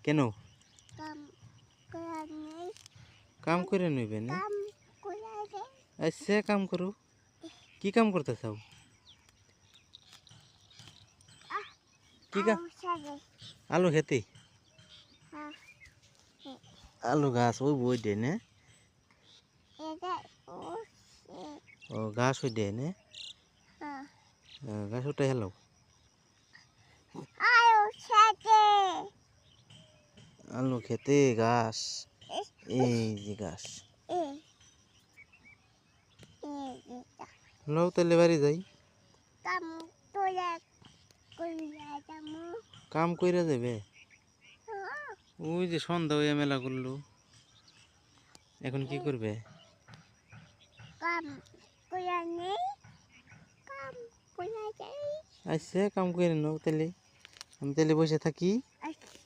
কেন? কাম করা নেই। কাম করে নিবে না? কাম করা নেই। আচ্ছা কাম করো। কি কাম করতে চাও? কি কাম? সাথে আলু খেতে? হ্যাঁ আলু গাছ ওই বই দে না? এটা ও ও গাছ ওই দে না? হ্যাঁ গাছ ওটাই হেলো। আয়ো সাথে আলু খেতে গাছ, এই যে গাছ। এ লও তাহলে বাড়ি যাই। কাম তোলা কইরা যামু কাম কইরা যাবে? ওই যে সন্ধ্যা হইয়া মেলা করলো, এখন কি করবে? কাম করা নেই। কাম করা যাই। আচ্ছা কাম করে নাও তাহলে, আমি তাহলে বসে থাকি। আচ্ছা